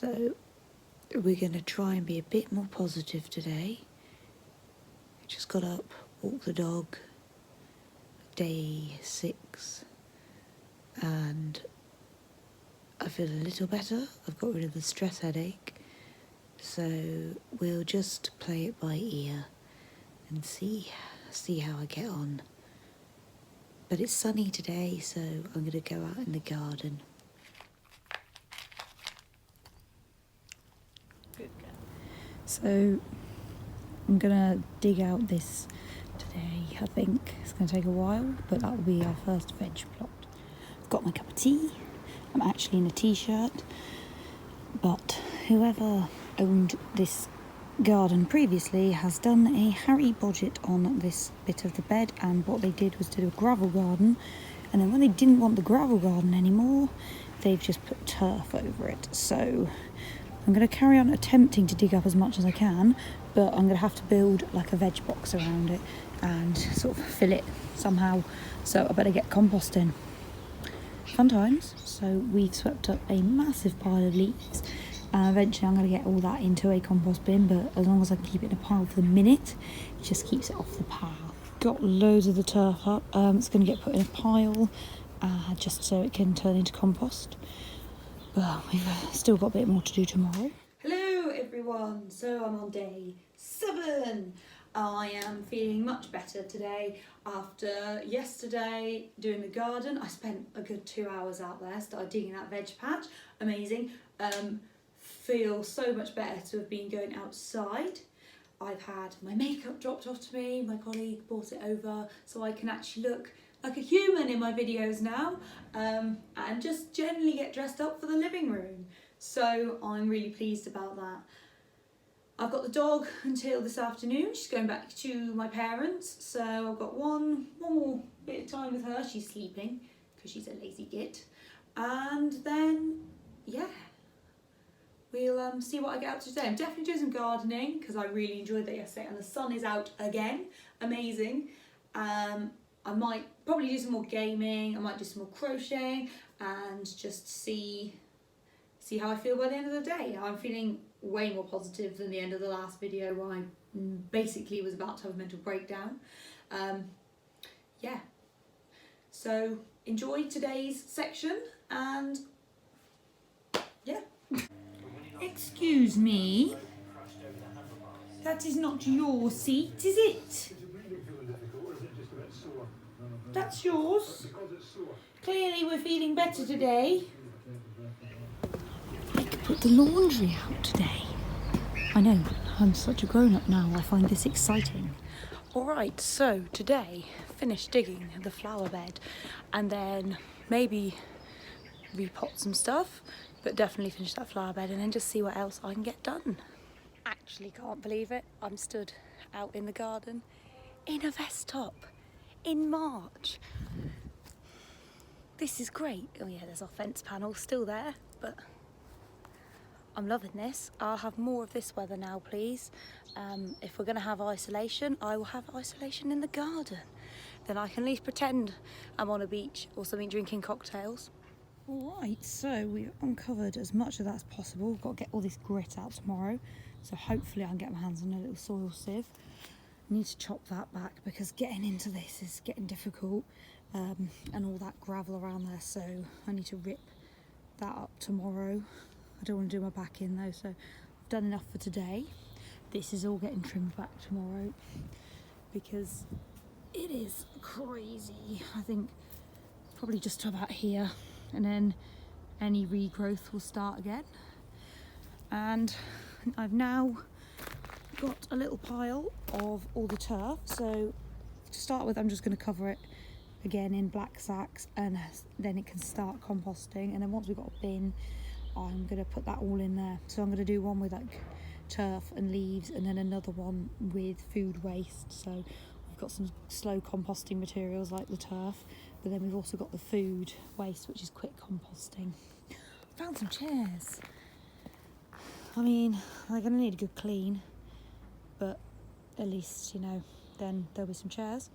So we're going to try and be a bit more positive today. Just got up, walked the dog, day 6, and I feel a little better. I've got rid of the stress headache, so we'll just play it by ear and see how I get on. But it's sunny today, so I'm going to go out in the garden. Good girl. So I'm going to dig out this today. I think it's going to take a while, but that will be our first veg plot. I've got my cup of tea. I'm actually in a t-shirt, but whoever owned this garden previously has done a Harry Bodgett on this bit of the bed, and what they did was do a gravel garden, and then when they didn't want the gravel garden anymore, they've just put turf over it. So I'm going to carry on attempting to dig up as much as I can, but I'm going to have to build like a veg box around it and sort of fill it somehow, so I better get compost in. Fun times. So we've swept up a massive pile of leaves. Eventually I'm going to get all that into a compost bin, but as long as I can keep it in a pile for the minute, it just keeps it off the path. Got loads of the turf up. It's going to get put in a pile just so it can turn into compost. But we've still got a bit more to do tomorrow. Hello everyone. So I'm on day 7. I am feeling much better today. After yesterday doing the garden, I spent a good 2 hours out there, started digging that veg patch. Amazing. Feel so much better to have been going outside. I've had my makeup dropped off to me. My colleague brought it over so I can actually look like a human in my videos now, and just generally get dressed up for the living room. So I'm really pleased about that. I've got the dog until this afternoon. She's going back to my parents, so I've got one more bit of time with her. She's sleeping because she's a lazy git, and then yeah, we'll see what I get up to today. I'm definitely doing some gardening because I really enjoyed that yesterday, and the sun is out again. Amazing. I might probably do some more gaming. I might do some more crocheting and just see how I feel by the end of the day. I'm feeling way more positive than the end of the last video where I basically was about to have a mental breakdown. Yeah. So enjoy today's section, and yeah. Excuse me, that is not your seat, is it? That's yours. Clearly we're feeling better today. I could put the laundry out today. I know, I'm such a grown-up now, I find this exciting. Alright, so today, finished digging the flower bed, and then maybe repot some stuff, but definitely finish that flower bed and then just see what else I can get done. Actually can't believe it, I'm stood out in the garden in a vest top in March. This is great. Oh yeah, there's our fence panel still there, but I'm loving this. I'll have more of this weather now, please. If we're going to have isolation, I will have isolation in the garden. Then I can at least pretend I'm on a beach or something drinking cocktails. Alright, so we've uncovered as much of that as possible. We've got to get all this grit out tomorrow, so hopefully I can get my hands on a little soil sieve. I need to chop that back because getting into this is getting difficult, and all that gravel around there, so I need to rip that up tomorrow. I don't want to do my back in though, so I've done enough for today. This is all getting trimmed back tomorrow because it is crazy. I think probably just to about here, and then any regrowth will start again. And I've now got a little pile of all the turf, so to start with I'm just going to cover it again in black sacks, and then it can start composting. And then once we've got a bin, I'm going to put that all in there. So I'm going to do one with like turf and leaves, and then another one with food waste. So we've got some slow composting materials like the turf, but then we've also got the food waste, which is quick composting. Found some chairs. I mean, they're going to need a good clean, but at least, you know, then there'll be some chairs.